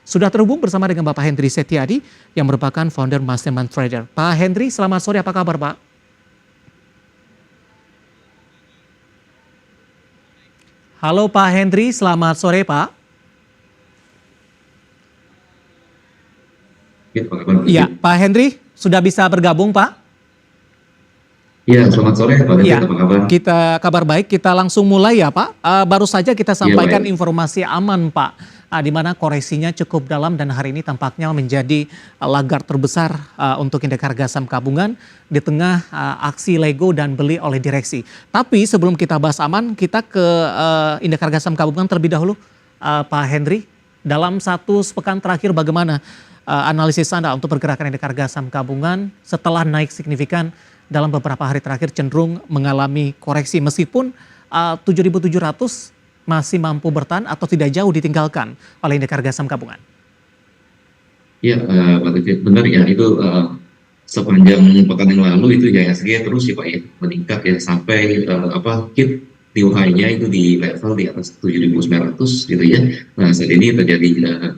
Sudah terhubung bersama dengan Bapak Hendry Setiadi yang merupakan founder Mastermind Trader. Pak Hendry, selamat sore, apa kabar Pak? Halo Pak Hendry, selamat sore Pak. Ya, Pak Hendry sudah bisa bergabung Pak? Ya, selamat sore Pak David, apa kabar? Kita kabar baik, kita langsung mulai ya Pak. Baru saja kita sampaikan informasi aman Pak, di mana koreksinya cukup dalam dan hari ini tampaknya menjadi lagar terbesar untuk indeks harga saham gabungan di tengah aksi Lego dan beli oleh direksi. Tapi sebelum kita bahas aman, kita ke indeks harga saham gabungan terlebih dahulu, Pak Hendry. Dalam satu sepekan terakhir bagaimana analisis Anda untuk pergerakan indeks harga saham gabungan setelah naik signifikan dalam beberapa hari terakhir cenderung mengalami koreksi meskipun 7.700 masih mampu bertahan atau tidak jauh ditinggalkan oleh indeks harga saham gabungan? Ya, Pak David, benar ya, itu sepanjang pekan yang lalu itu IHSG terus ya Pak ya, meningkat ya sampai hit new high-nya itu di level di atas 7.900 gitu ya. Nah, saat ini terjadi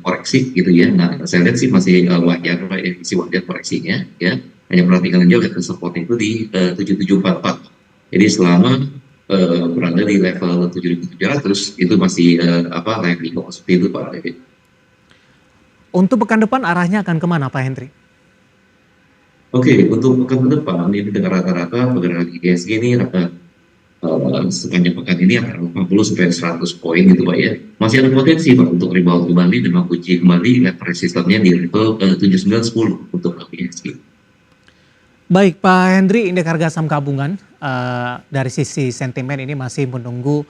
koreksi gitu ya. Nah, saya lihat sih masih wajar Pak ya, masih wajar koreksinya ya. Hanya perhatikan aja lihat support itu di 7744. Jadi selama berada di level 7.700 itu masih layak di seperti itu Pak David. Untuk pekan depan arahnya akan kemana Pak Hendry? Oke, untuk pekan depan ini dengan rata-rata pergerakan IHSG ini sepanjang pekan ini akan 80 sampai 100 poin gitu Pak ya. Masih ada potensi Pak untuk rebound kembali dan menguji kembali level resistannya di level 7910 untuk IHSG. Baik Pak Hendry, indeks harga saham gabungan dari sisi sentimen ini masih menunggu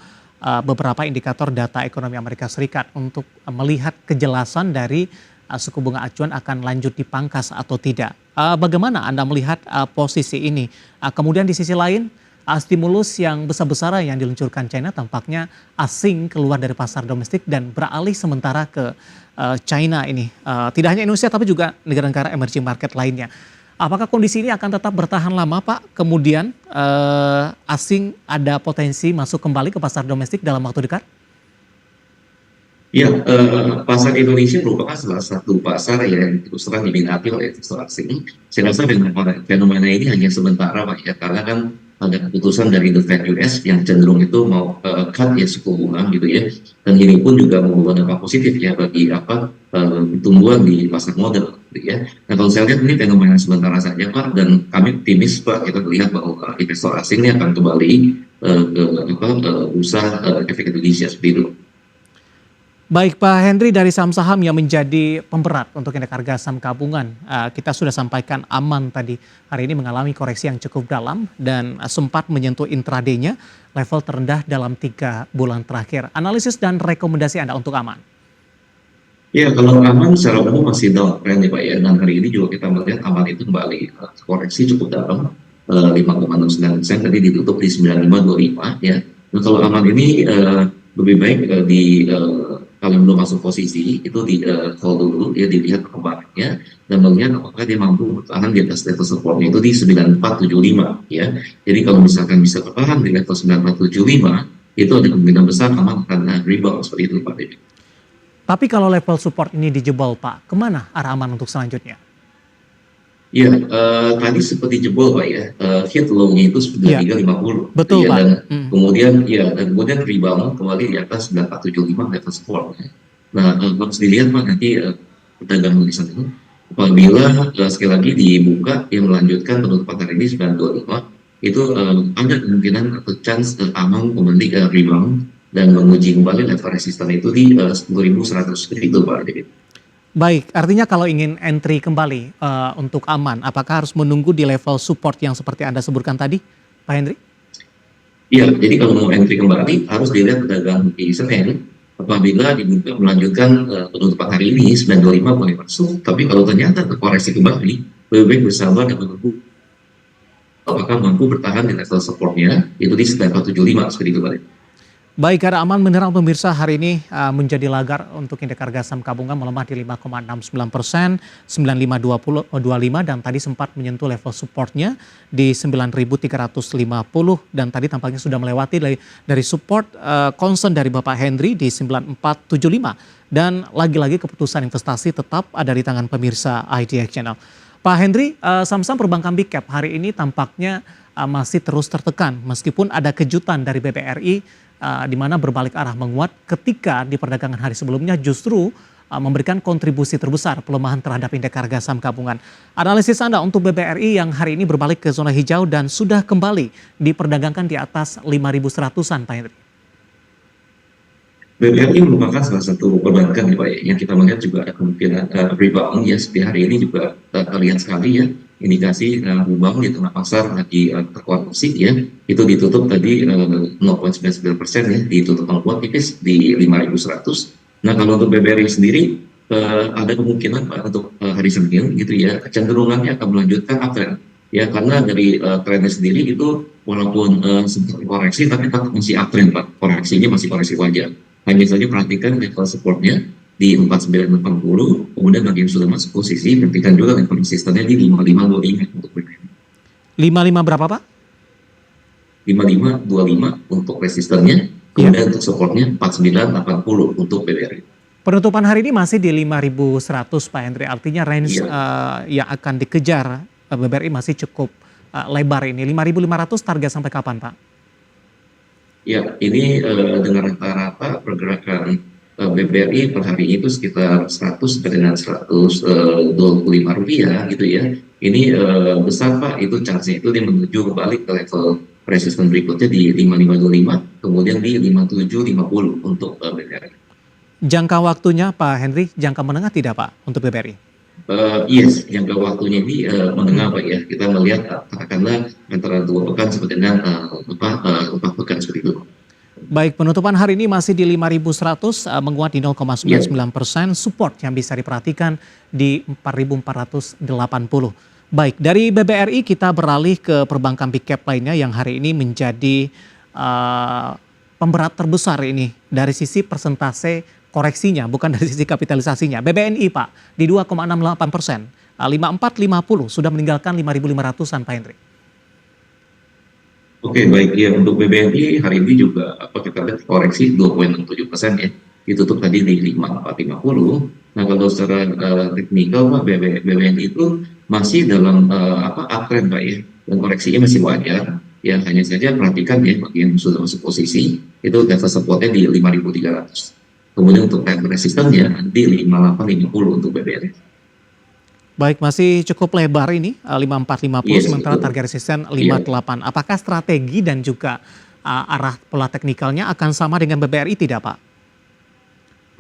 beberapa indikator data ekonomi Amerika Serikat untuk melihat kejelasan dari suku bunga acuan akan lanjut dipangkas atau tidak. Bagaimana Anda melihat posisi ini? Kemudian di sisi lain, stimulus yang besar-besaran yang diluncurkan China tampaknya asing keluar dari pasar domestik dan beralih sementara ke China ini. Tidak hanya Indonesia tapi juga negara-negara emerging market lainnya. Apakah kondisi ini akan tetap bertahan lama Pak? Kemudian asing ada potensi masuk kembali ke pasar domestik dalam waktu dekat? Ya, pasar Indonesia merupakan salah satu pasar yang terus terang diminati oleh investor asing. Saya rasa fenomena ini hanya sementara Pak ya, karena kan ada keputusan dari The Fed US yang cenderung itu mau cut ya suku bunga gitu ya, dan ini pun juga membawa dampak positif ya bagi pertumbuhan di pasar modal gitu ya. Nah kalau saya lihat ini fenomena sementara saja Pak, dan kami optimis Pak, kita melihat bahwa investor asing ini akan kembali ke usaha efek Indonesia seperti itu. Baik Pak Hendry, dari saham-saham yang menjadi pemberat untuk indeks harga saham gabungan, kita sudah sampaikan aman tadi. Hari ini mengalami koreksi yang cukup dalam dan sempat menyentuh intraday-nya level terendah dalam 3 bulan terakhir. Analisis dan rekomendasi Anda untuk aman? Ya, kalau aman secara umum masih downtrend ya Pak ya, dan hari ini juga kita melihat aman itu kembali koreksi cukup dalam 5,69%, tadi ditutup di 9525 ya. Nah kalau aman ini lebih baik kalau belum masuk posisi itu di call dulu ya, dilihat perkembangannya dan melihat apakah dia mampu bertahan di atas level supportnya itu di 9475 ya. Jadi kalau misalkan bisa bertahan di level 9475 itu ada kemungkinan besar aman karena rebound seperti itu Pak David. Tapi kalau level support ini dijebol Pak, kemana arah aman untuk selanjutnya? Ya, tadi seperti jebol Pak ya, hit low-nya itu sudah 350. Betul ya, Pak. Dan kemudian rebound kembali di atas 9475 level support. Ya. Nah, harus dilihat Pak nanti perdagangan di sana. Apabila sekali lagi dibuka yang melanjutkan penutupan hari ini 925, itu ada kemungkinan atau chance aman kembali rebound dan menguji kembali level resisten itu di 10.100 itu Pak David. Baik, artinya kalau ingin entry kembali untuk aman, apakah harus menunggu di level support yang seperti Anda sebutkan tadi, Pak Hendry? Iya, jadi kalau mau entry kembali harus dilihat perdagangan di Senin. Apabila dibuka melanjutkan penutupan hari ini 925 boleh masuk, tapi kalau ternyata terkoreksi kembali, lebih baik bersabar dan menunggu apakah mampu bertahan di level supportnya itu di 975 seperti itu Pak. Baik, ada aman mineral pemirsa hari ini menjadi lagar untuk indeks harga saham gabungan melemah di 5,69%, 95,25 dan tadi sempat menyentuh level supportnya di 9.350 dan tadi tampaknya sudah melewati dari support concern dari Bapak Henry di 9475 dan lagi-lagi keputusan investasi tetap ada di tangan pemirsa IDX Channel. Pak Henry, saham-saham perbankan big cap hari ini tampaknya masih terus tertekan meskipun ada kejutan dari BBRI di mana berbalik arah menguat ketika di perdagangan hari sebelumnya justru memberikan kontribusi terbesar pelemahan terhadap indeks harga saham gabungan. Analisis Anda untuk BBRI yang hari ini berbalik ke zona hijau dan sudah kembali diperdagangkan di atas 5.100-an, Pak Henry. BBRI merupakan salah satu perbankan ya Pak ya, yang kita melihat juga ada kemungkinan rebound ya, seperti hari ini juga terlihat sekali ya indikasi rebound di tengah pasar lagi terkoreksi ya, itu ditutup tadi 0,99% ya, ditutup menguat tipis di 5.100. Nah kalau untuk BBRI sendiri ada kemungkinan Pak untuk hari Senin gitu ya, kecenderungannya akan melanjutkan uptrend ya, karena dari trennya sendiri itu walaupun sempat koreksi tapi tetap masih uptrend Pak, koreksinya masih koreksi wajar. Hanya saja perhatikan level supportnya di 4980, kemudian bagi yang sudah masuk posisi, perhatikan juga level resistannya di 5525 untuk BBRI. 55 berapa Pak? 5525 untuk resistannya, kemudian untuk supportnya 4980 untuk BBRI. Penutupan hari ini masih di 5.100 Pak Henry, artinya range yang akan dikejar BBRI masih cukup lebar ini. 5.500 target sampai kapan Pak? Ya, ini dengan rata-rata pergerakan BBRI per hari itu sekitar 100 sampai dengan 125 rupiah gitu ya. Ini besar Pak, itu chance itu dia menuju kembali ke level resisten berikutnya di 5525, kemudian di 5750 untuk BBRI. Jangka waktunya Pak Henry, jangka menengah tidak Pak untuk BBRI? Yes, jangka waktunya ini menengah Pak ya. Kita melihat katakanlah antara 2 pekan sampai dengan 4 pekan seperti itu. Baik, penutupan hari ini masih di 5.100, menguat di 0,99%, support yang bisa diperhatikan di 4.480. Baik, dari BBRI kita beralih ke perbankan big cap lainnya yang hari ini menjadi pemberat terbesar ini dari sisi persentase koreksinya, bukan dari sisi kapitalisasinya. BBNI Pak, di 2,68%, 5450 sudah meninggalkan 5.500-an Pak Henry. Oke, baik ya, untuk BBNI hari ini juga kita lihat koreksi 2,67% ya, ditutup tadi di 5450. Nah kalau secara teknikal Pak, BBNI itu masih dalam uptrend Pak ya, dan koreksinya masih wajar. Ya hanya saja perhatikan ya bagi yang sudah masuk posisi itu level supportnya di 5.300. Kemudian untuk level resistannya di 5850 untuk BBRI. Baik, masih cukup lebar ini 5450 sementara target resisten 58. Apakah strategi dan juga arah pola teknikalnya akan sama dengan BBRI tidak Pak?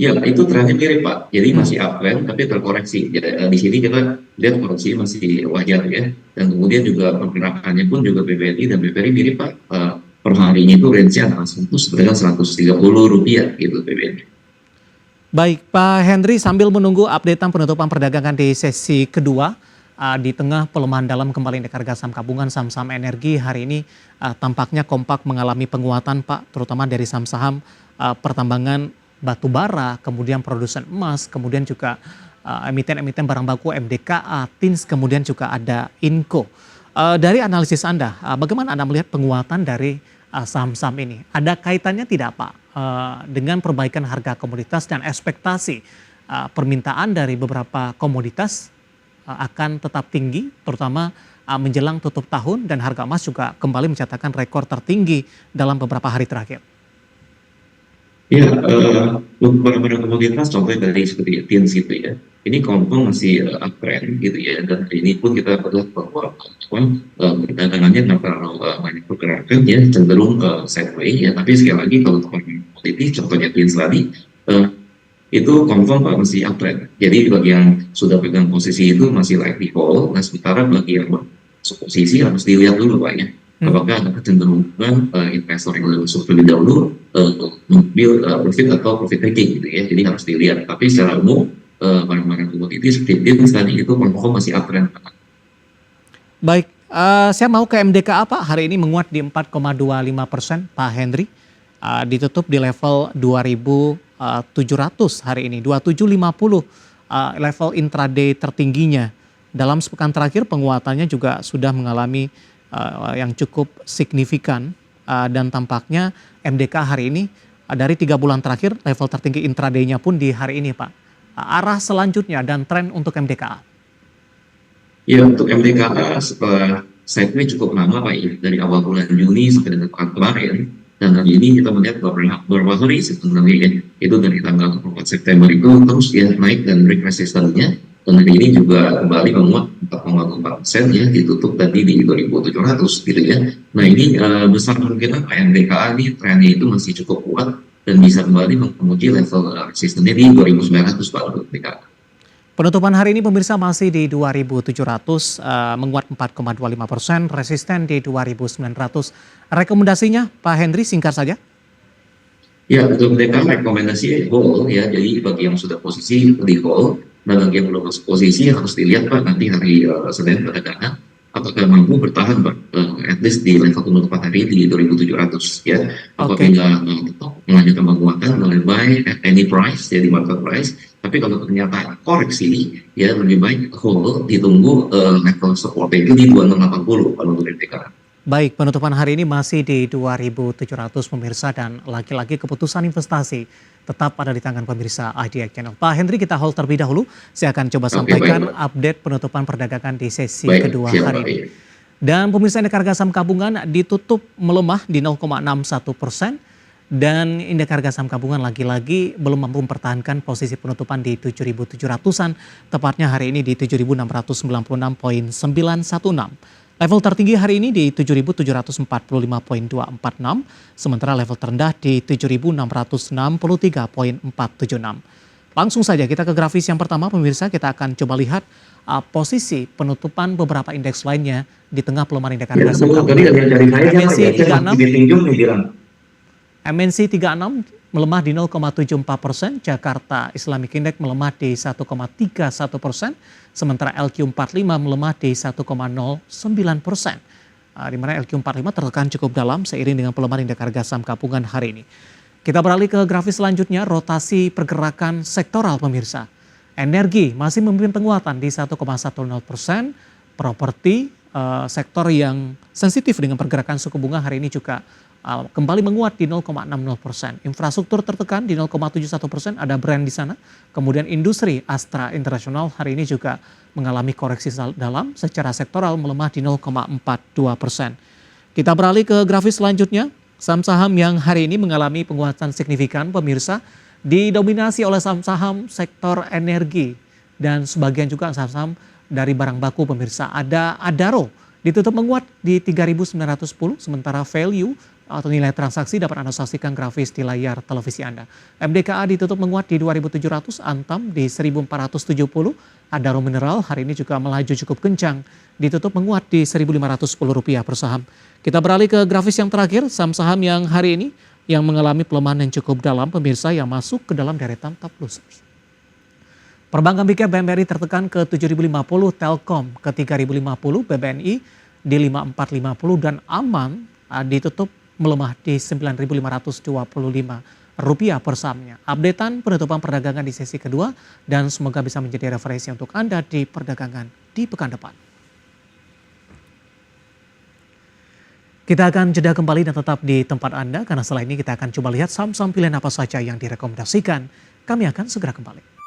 Ya, itu trennya mirip Pak. Jadi masih uptrend tapi terkoreksi. Jadi di sini kita lihat koreksi masih wajar ya. Dan kemudian juga pergerakannya pun juga BBRI dan BBRI mirip Pak. Per harinya itu range-nya antara 100 dengan 130 rupiah gitu BBRI. Baik Pak Henry, sambil menunggu updatean penutupan perdagangan di sesi kedua, di tengah pelemahan dalam kembali indeks harga saham gabungan, saham-saham energi hari ini tampaknya kompak mengalami penguatan Pak, terutama dari saham-saham pertambangan batu bara, kemudian produsen emas, kemudian juga emiten-emiten barang baku MDKA, TINS, kemudian juga ada INCO. Dari analisis Anda, bagaimana Anda melihat penguatan dari saham-saham ini? Ada kaitannya tidak Pak dengan perbaikan harga komoditas dan ekspektasi permintaan dari beberapa komoditas akan tetap tinggi, terutama menjelang tutup tahun dan harga emas juga kembali mencatatkan rekor tertinggi dalam beberapa hari terakhir? Ya, untuk barang-barang komoditas contohnya dari seperti TINS gitu ya, ini confirm masih uptrend gitu ya, dan hari ini pun kita melihat bahwa perdagangannya terlalu banyak pergerakan ya, cenderung sideways ya, tapi sekali lagi kalau komoditi contohnya TINS tadi itu confirm Pak masih uptrend. Jadi bagi yang sudah pegang posisi itu masih likely hold, nah sementara bagi yang masuk posisi harus dilihat dulu Pak ya. Apakah ada kecenderungan investor yang lebih masuk terlebih dahulu mengambil profit atau profit taking gitu ya. Jadi harus dilihat. Tapi secara umum barang-barang komoditi seperti TINS tadi itu masih uptrend. Baik, saya mau ke MDKA Pak, hari ini menguat di 4,25% Pak Henry. ditutup di level 2.700 hari ini, 2750 level intraday tertingginya. Dalam sepekan terakhir penguatannya juga sudah mengalami yang cukup signifikan dan tampaknya MDK hari ini dari 3 bulan terakhir level tertinggi intraday-nya pun di hari ini Pak. Arah selanjutnya dan tren untuk MDKA. Ya, untuk MDKA setelah sideways cukup lama Pak ya, dari awal bulan Juni sampai dengan pekan kemarin. Dan hari ini kita melihat beberapa hari sebenarnya ya, itu dari tanggal 24 September itu terus ya naik dan break resistennya. Dan hari ini juga kembali menguat 4,4% ya, ditutup tadi di 2.700 gitu ya. Nah ini besar kemungkinan MDKA ini trennya itu masih cukup kuat dan bisa kembali menguji level resistennya di 2.900 Pak untuk MDKA. Penutupan hari ini pemirsa masih di 2.700, menguat 4,25%, resisten di 2.900. Rekomendasinya Pak Henry singkat saja. Ya, untuk mereka rekomendasi hold ya, jadi bagi yang sudah posisi di hold, dan bagi yang belum masuk posisi harus dilihat Pak nanti hari Senin perdagangan apakah mampu bertahan Pak, at least di level penutupan hari di 2.700 ya. Apabila melanjutkan penguatan mulai buy at any price ya di market price, tapi kalau ternyata koreksi ya lebih baik hold, ditunggu level support itu di 2680 kalau untuk MDK. Baik, penutupan hari ini masih di 2.700 pemirsa dan lagi-lagi keputusan investasi tetap ada di tangan pemirsa IDX Channel. Pak Henry kita hold terlebih dahulu, saya akan coba sampaikan update penutupan perdagangan di sesi kedua hari ini. Dan pemirsa indeks harga saham gabungan ditutup melemah di 0,61%. Dan indeks harga saham gabungan lagi-lagi belum mampu mempertahankan posisi penutupan di 7.700-an, tepatnya hari ini di 7.696.916. Level tertinggi hari ini di 7.745.246, sementara level terendah di 7.663.476. Langsung saja kita ke grafis yang pertama pemirsa, kita akan coba lihat posisi penutupan beberapa indeks lainnya di tengah pelemahan indeks harga saham gabungan. MNC 36 melemah di 0,74%, Jakarta Islamic Index melemah di 1,31%, sementara LQ45 melemah di 1,09%. Di mana LQ45 tertekan cukup dalam seiring dengan pelemahan indeks harga saham gabungan hari ini. Kita beralih ke grafis selanjutnya, rotasi pergerakan sektoral pemirsa. Energi masih memimpin penguatan di 1,10%, properti sektor yang sensitif dengan pergerakan suku bunga hari ini juga kembali menguat di 0,60%. Infrastruktur tertekan di 0,71%, ada brand di sana. Kemudian industri Astra International hari ini juga mengalami koreksi dalam, secara sektoral melemah di 0,42%. Kita beralih ke grafis selanjutnya, saham-saham yang hari ini mengalami penguatan signifikan pemirsa, didominasi oleh saham-saham sektor energi dan sebagian juga saham-saham dari barang baku pemirsa. Ada Adaro ditutup menguat di 3.910, sementara value atau nilai transaksi dapat Anda saksikan grafis di layar televisi Anda. MDKA ditutup menguat di 2.700, Antam di 1.470, Adaro Mineral hari ini juga melaju cukup kencang, ditutup menguat di Rp1.510 per saham. Kita beralih ke grafis yang terakhir, saham-saham yang hari ini yang mengalami pelemahan yang cukup dalam pemirsa yang masuk ke dalam deretan top losers. Perbankan Big Cap BMRI tertekan ke 7.050, Telkom ke 3.050, BBNI di 5.450 dan Aman ditutup melemah di Rp9.525 per sahamnya. Updatean penutupan perdagangan di sesi kedua dan semoga bisa menjadi referensi untuk Anda di perdagangan di pekan depan. Kita akan jeda kembali dan tetap di tempat Anda karena setelah ini kita akan coba lihat saham-saham pilihan apa saja yang direkomendasikan. Kami akan segera kembali.